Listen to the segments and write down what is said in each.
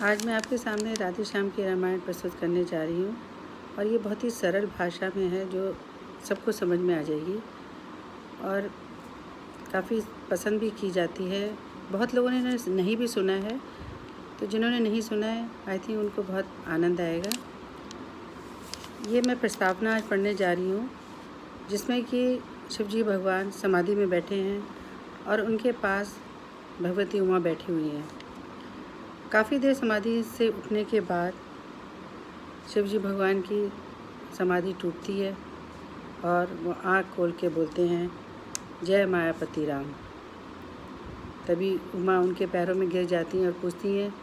आज मैं आपके सामने राधे श्याम की रामायण प्रस्तुत करने जा रही हूँ और ये बहुत ही सरल भाषा में है जो सबको समझ में आ जाएगी और काफ़ी पसंद भी की जाती है। बहुत लोगों ने नहीं भी सुना है, तो जिन्होंने नहीं सुना है आई थिंक उनको बहुत आनंद आएगा। ये मैं प्रस्तावना आज पढ़ने जा रही हूँ जिसमें कि शिवजी भगवान समाधि में बैठे हैं और उनके पास भगवती उमा बैठी हुई हैं। काफ़ी देर समाधि से उठने के बाद शिवजी भगवान की समाधि टूटती है और वो आँख खोल के बोलते हैं, जय मायापति राम। तभी उमा उनके पैरों में गिर जाती हैं और पूछती हैं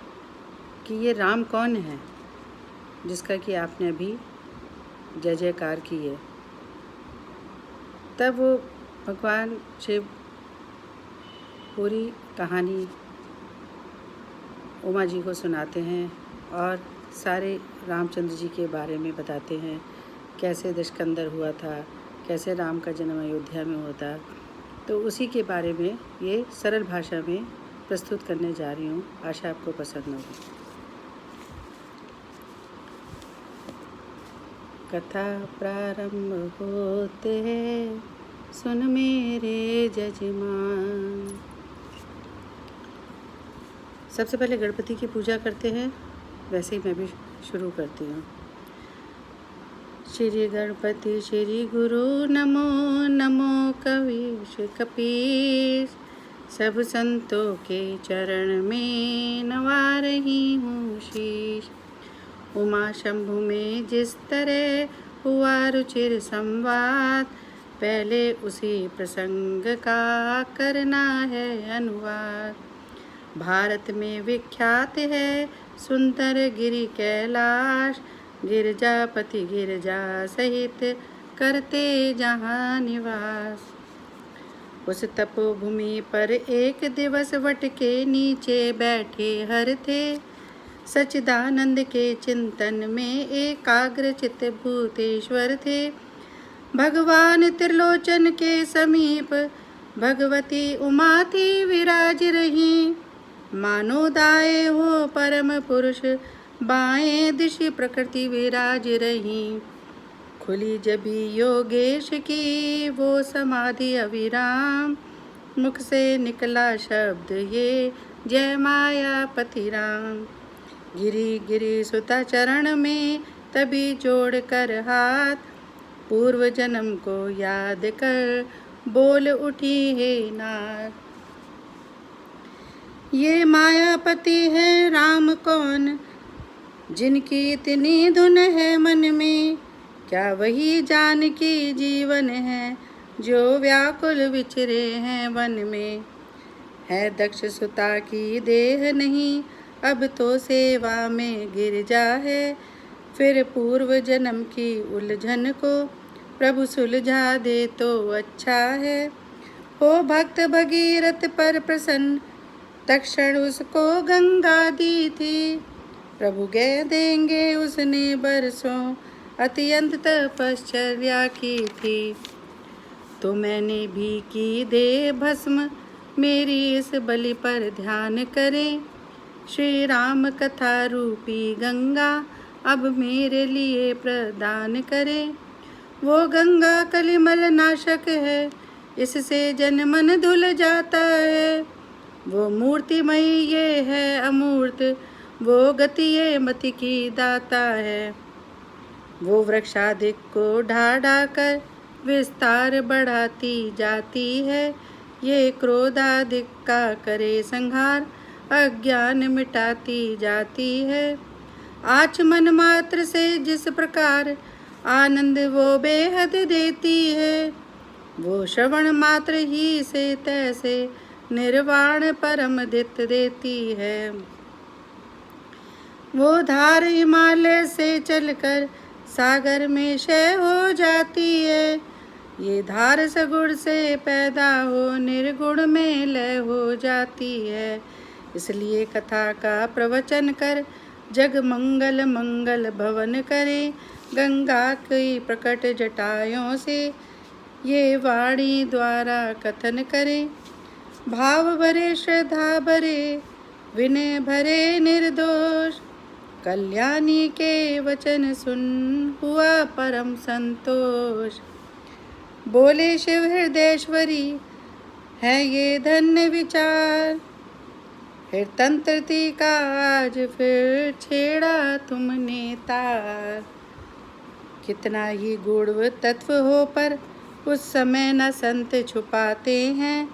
कि ये राम कौन है जिसका कि आपने अभी जय जयकार की है। तब वो भगवान शिव पूरी कहानी उमा जी को सुनाते हैं और सारे रामचंद्र जी के बारे में बताते हैं, कैसे दशकंदर हुआ था, कैसे राम का जन्म अयोध्या में हुआ था। तो उसी के बारे में ये सरल भाषा में प्रस्तुत करने जा रही हूँ। आशा आपको पसंद होगी। कथा प्रारंभ होते हैं, सुन मेरे जजमान। सबसे पहले गणपति की पूजा करते हैं, वैसे ही मैं भी शुरू करती हूँ। श्री गणपति श्री गुरु नमो नमो कवीश कपीश, सब संतों के चरण में नवा रही हूँ शीश। उमा शंभु में जिस तरह हुआ रुचिर संवाद, पहले उसी प्रसंग का करना है अनुवाद। भारत में विख्यात है सुंदर गिरि कैलाश, गिरजापति गिरजा सहित करते जहाँ निवास। उस तपोभूमि पर एक दिवस वट के नीचे बैठे हर थे, सच्चिदानंद के चिंतन में एकाग्र चित्त भूतेश्वर थे। भगवान त्रिलोचन के समीप भगवती उमा थी विराज रही, मानो दाए हो परम पुरुष बाएं दिशि प्रकृति विराज रही। खुली जबी योगेश की वो समाधि अविराम, मुख से निकला शब्द ये जय मायापति राम। गिरी गिरी सुता चरण में तभी जोड़ कर हाथ, पूर्व जन्म को याद कर बोल उठी है नाथ। ये मायापति है राम कौन, जिनकी इतनी धुन है मन में, क्या वही जानकी जीवन है जो व्याकुल विचरे हैं वन में। है दक्ष सुता की देह नहीं, अब तो सेवा में गिरजा है, फिर पूर्व जन्म की उलझन को प्रभु सुलझा दे तो अच्छा है। हो भक्त भगीरथ पर प्रसन्न, तक्षण उसको गंगा दी थी, प्रभु गए देंगे उसने बरसों अत्यंत तपश्चर्या की थी। तो मैंने भी की दे भस्म, मेरी इस बलि पर ध्यान करें। श्री राम कथा रूपी गंगा अब मेरे लिए प्रदान करें। वो गंगा कलिमल नाशक है, इससे जन मन धुल जाता है। वो मूर्तिमयी ये है अमूर्त, वो गति ये मति की दाता है। वो वृक्षादिक को ढा ढा कर विस्तार बढ़ाती जाती है, ये क्रोधादिक का करे संहार अज्ञान मिटाती जाती है। आचमन मात्र से जिस प्रकार आनंद वो बेहद देती है, वो श्रवण मात्र ही से तैसे निर्वाण परम दित देती है। वो धार हिमालय से चलकर सागर में क्षय हो जाती है, ये धार सगुण से पैदा हो निर्गुण में लय हो जाती है। इसलिए कथा का प्रवचन कर जग मंगल मंगल भवन करे, गंगा की प्रकट जटाओं से ये वाणी द्वारा कथन करे। भाव भरे श्रद्धा भरे विनय भरे निर्दोष। कल्याणी के वचन सुन हुआ परम संतोष। बोले शिव हृदयेश्वरी है ये धन्य विचार। फिर तंत्रती का आज फिर छेड़ा तुमने तार। कितना ही गूढ़ तत्व हो पर उस समय न संत छुपाते हैं,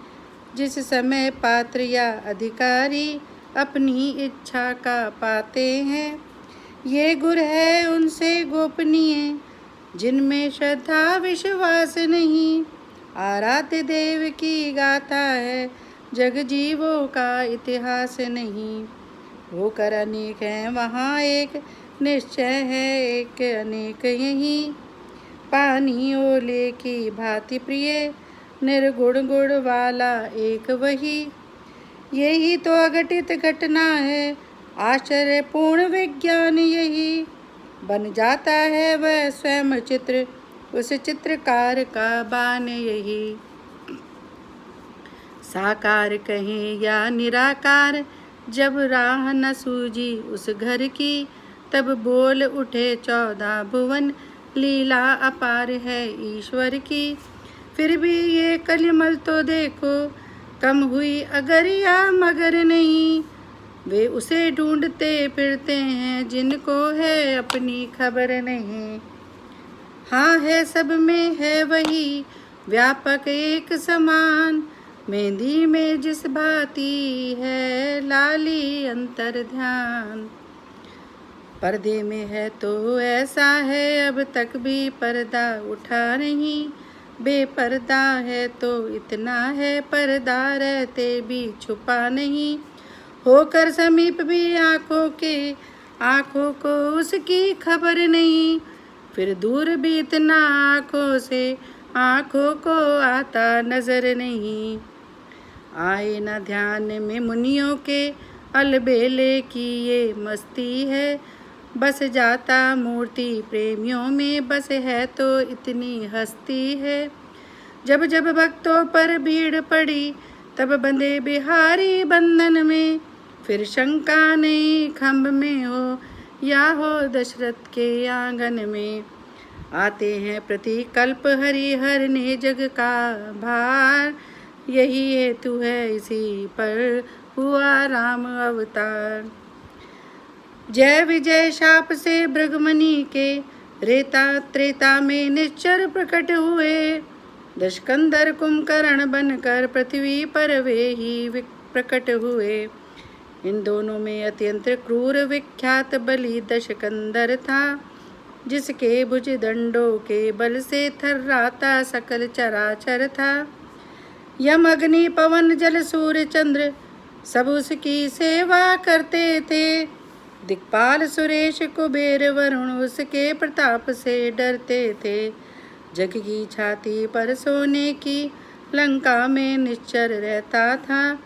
जिस समय पात्र या अधिकारी अपनी इच्छा का पाते हैं। ये गुर है उनसे गोपनीय जिनमें श्रद्धा विश्वास नहीं। आराध्य देव की गाथा है जग जीवों का इतिहास नहीं। होकर अनेक है वहाँ एक निश्चय है एक अनेक यही। पानी ओले की भांति प्रिय निर्गुण गुण वाला एक वही। यही तो अघटित घटना है आश्चर्यपूर्ण विज्ञान यही। बन जाता है वह स्वयं चित्र उस चित्रकार का बान यही। साकार कहें या निराकार जब राह न सूझी उस घर की, तब बोल उठे 14 भुवन लीला अपार है ईश्वर की। फिर भी ये कलिमल तो देखो कम हुई अगर या मगर नहीं। वे उसे ढूंढते फिरते हैं जिनको है अपनी खबर नहीं। हाँ है सब में है वही व्यापक एक समान। मेहंदी में जिस भांति है लाली अंतर ध्यान। पर्दे में है तो ऐसा है अब तक भी पर्दा उठा नहीं। बेपर्दा है तो इतना है पर्दा रहते भी छुपा नहीं। होकर समीप भी आँखों के आँखों को उसकी खबर नहीं। फिर दूर भी इतना आँखों से आँखों को आता नजर नहीं। आए न ध्यान में मुनियों के अलबेले की ये मस्ती है। बस जाता मूर्ति प्रेमियों में बस है तो इतनी हस्ती है। जब जब भक्तों पर भीड़ पड़ी तब बंधे बिहारी बंधन में। फिर शंका नहीं खम्भ में हो या हो दशरथ के आंगन में। आते हैं प्रतिकल्प हरिहर ने जग का भार। यही हेतु है इसी पर हुआ राम अवतार। जय विजय शाप से भृगुमुनि के रेता त्रेता में निश्चर प्रकट हुए। दशकंदर कुंभकर्ण बनकर पृथ्वी पर वे ही प्रकट हुए। इन दोनों में अत्यंत क्रूर विख्यात बलि दशकंदर था। जिसके भुज दंडों के बल से थर्राता सकल चराचर था। यम अग्नि पवन जल सूर्य चंद्र सब उसकी सेवा करते थे। दिक्पाल सुरेश कुबेर वरुण उसके प्रताप से डरते थे। जग की छाती पर सोने की लंका में निश्चर रहता था।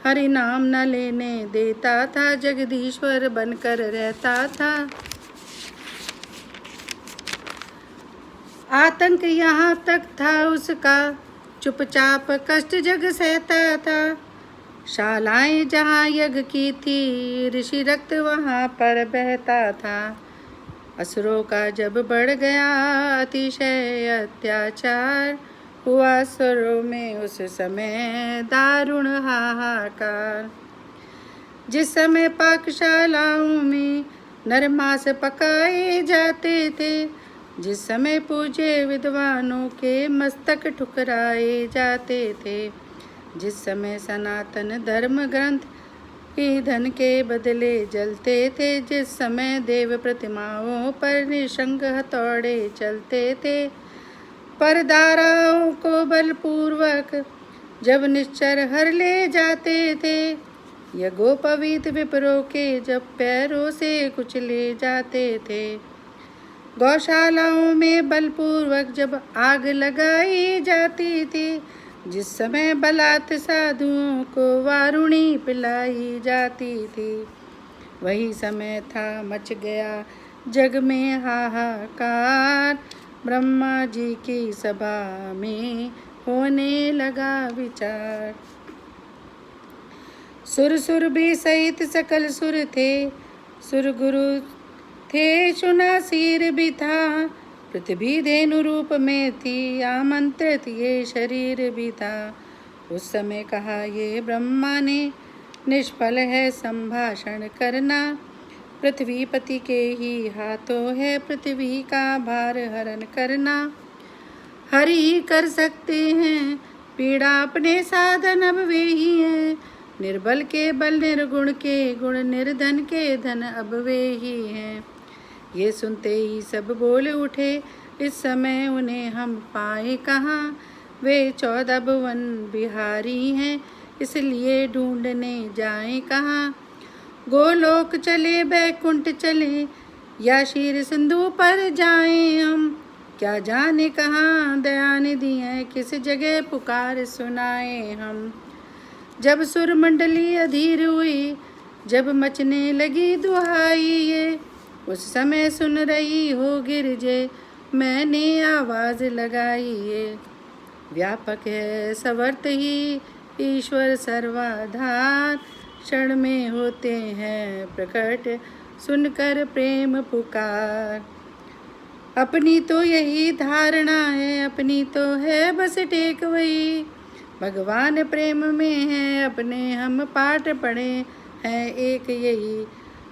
हरि नाम न लेने देता था जगदीश्वर बनकर रहता था। आतंक यहाँ तक था उसका चुपचाप कष्ट जग सहता था। शालाएं जहाँ यज्ञ की थी ऋषि रक्त वहाँ पर बहता था। असुरों का जब बढ़ गया अतिशय अत्याचार। हुआ असुरों में उस समय दारुण हाहाकार। जिस समय पाकशालाओं में नरमांस पकाए जाते थे। जिस समय पूजे विद्वानों के मस्तक ठुकराए जाते थे। जिस समय सनातन धर्म ग्रंथ ईंधन के बदले जलते थे। जिस समय देव प्रतिमाओं पर निशंक हथौड़े चलते थे। परदाराओं को बलपूर्वक जब निश्चर हर ले जाते थे। यज्ञोपवीत विप्रों के जब पैरों से कुचले जाते थे। गौशालाओं में बलपूर्वक जब आग लगाई जाती थी। जिस समय बलात् साधुओं को वारुणी पिलाई जाती थी। वही समय था मच गया जग में हाहाकार। ब्रह्मा जी की सभा में होने लगा विचार। सुर सुर भी सहित सकल सुर थे, सुर गुरु थे चुना सिर भी था। पृथ्वी धेनु रूप में थी, आमंत्रित ये शरीर भी था। उस समय कहा ये ब्रह्मा ने, निष्फल है संभाषण करना। पृथ्वीपति के ही हाथों है पृथ्वी का भार हरण करना। हरि ही कर सकते हैं पीड़ा अपने साधन, अब वे ही हैं निर्बल के बल, निर्गुण के गुण, निर्धन के धन, अब वे ही हैं। ये सुनते ही सब बोल उठे, इस समय उन्हें हम पाए कहाँ। वे 14 भुवन बिहारी हैं, इसलिए ढूंढने जाएं कहाँ। गोलोक चले बैकुंठ चले, या शीर सिंधु पर जाएं हम। क्या जाने कहाँ दयानिधि है, किस जगह पुकार सुनाए हम। जब सुर मंडली अधीर हुई, जब मचने लगी दुहाई ये, उस समय सुन रही हो गिरजे, मैंने आवाज लगाई ये। व्यापक है सवर्त ही ईश्वर सर्वाधार, क्षण में होते हैं प्रकट, सुनकर प्रेम पुकार। अपनी तो यही धारणा है, अपनी तो है बस टेक वही। भगवान प्रेम में है अपने, हम पाठ पढ़े हैं एक यही।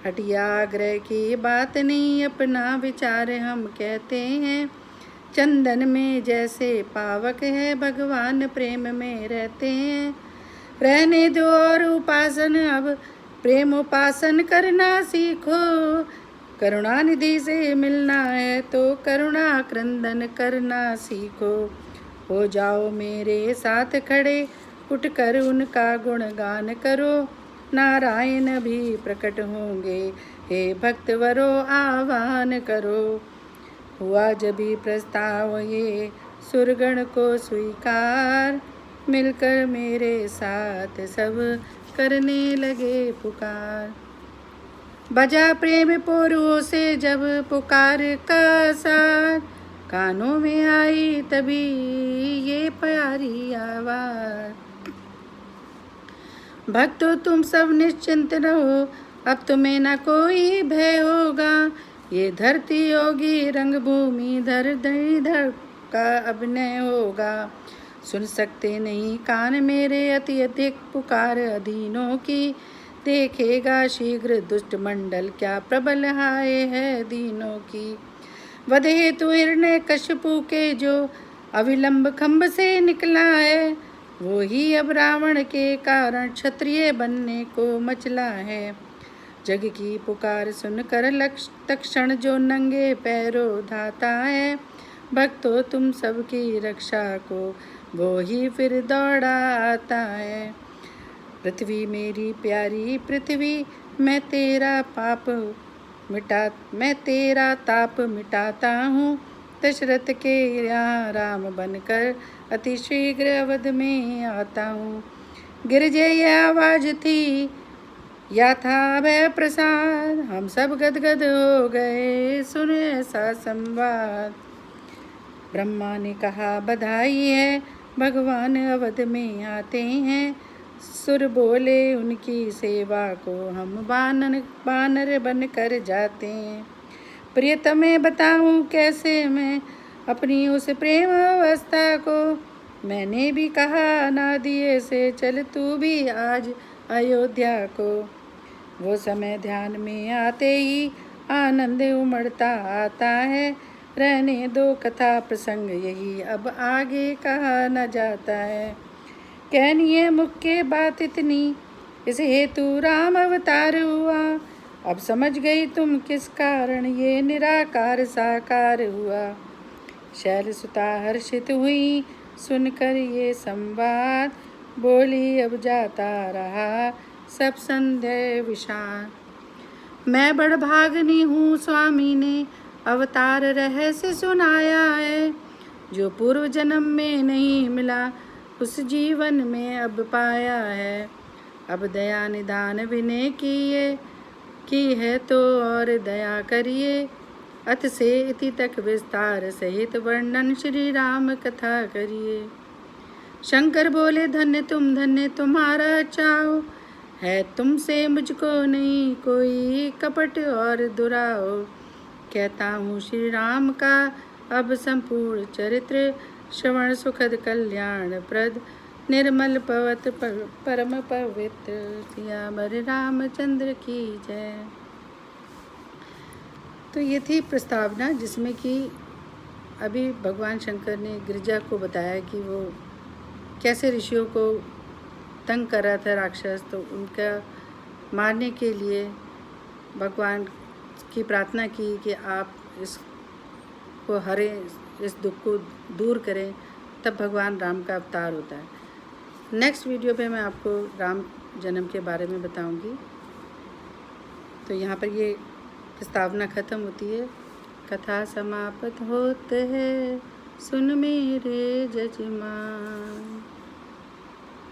हटियाग्रह की बात नहीं, अपना विचार हम कहते हैं। चंदन में जैसे पावक है, भगवान प्रेम में रहते हैं। रहने दो और उपासन, अब प्रेम उपासन करना सीखो। करुणानिधि से मिलना है तो करुणा क्रंदन करना सीखो। हो जाओ मेरे साथ खड़े, उठकर उनका गुणगान करो। नारायण भी प्रकट होंगे, हे भक्तवरो आह्वान करो। हुआ जभी प्रस्ताव ये सुरगण को स्वीकार, मिलकर मेरे साथ सब करने लगे पुकार। बजा प्रेम पोरों से जब पुकार का सार, कानों में आई तभी ये प्यारी आवाज। भक्तों तुम सब निश्चिंत रहो, अब तुम्हें न कोई भय होगा। ये धरती होगी रंगभूमि, धर का अभिनय होगा। सुन सकते नहीं कान मेरे अति अधिक पुकार अधीनों की। देखेगा शीघ्र दुष्ट मंडल, क्या प्रबल हाय है दीनों की। वध हेतु हिरण्यकशिपु के जो अविलंब खम्भ से निकला है, वो ही अब रावण के कारण क्षत्रिय बनने को मचला है। जग की पुकार सुनकर तक्षण जो नंगे पैरों धाता है। भक्तों तुम सबकी रक्षा को वो ही फिर दौड़ा आता है। पृथ्वी मेरी प्यारी पृथ्वी, मैं तेरा ताप मिटाता हूँ। दशरथ के यहाँ राम बनकर अति शीघ्र अवध में आता हूँ। गिरजे यह आवाज थी या था भय प्रसाद, हम सब गदगद हो गए सुने ऐसा संवाद। ब्रह्मा ने कहा बधाई है, भगवान अवध में आते हैं। सुर बोले उनकी सेवा को हम बानर बन कर जाते हैं। प्रियतमे बताऊं कैसे मैं अपनी उस प्रेम अवस्था को। मैंने भी कहा ना दिए से चल तू भी आज अयोध्या को। वो समय ध्यान में आते ही आनंद उमड़ता आता है। रहने दो कथा प्रसंग यही, अब आगे कहा न जाता है। कहनी है मुख्य बात इतनी, इस हेतु राम अवतार हुआ। अब समझ गई तुम किस कारण ये निराकार साकार हुआ। शैलसुता हर्षित हुई सुनकर ये संवाद, बोली अब जाता रहा सब संदेह विषाद। मैं बड़भागनी हूँ स्वामी ने अवतार रहस्य सुनाया है। जो पूर्व जन्म में नहीं मिला उस जीवन में अब पाया है। अब दया निदान विनय की है तो और दया करिए। अथ से इति तक विस्तार सहित वर्णन श्री राम कथा करिए। शंकर बोले धन्य तुम तुम्हारा चाओ है तुमसे मुझको नहीं कोई कपट और दुराव। कहता हूँ श्री राम का अब संपूर्ण चरित्र, श्रवण सुखद कल्याण प्रद निर्मल पवत परम पवित्र। सियावर रामचंद्र की जय। तो ये थी प्रस्तावना जिसमें कि अभी भगवान शंकर ने गिरिजा को बताया कि वो कैसे ऋषियों को तंग कर रहा था राक्षस, तो उनका मारने के लिए भगवान की प्रार्थना की कि आप इसको हरें, इस दुख को दूर करें। तब भगवान राम का अवतार होता है। नेक्स्ट वीडियो पे मैं आपको राम जन्म के बारे में बताऊंगी। तो यहाँ पर ये प्रस्तावना ख़त्म होती है। कथा समाप्त होते है, सुन मेरे जजमान।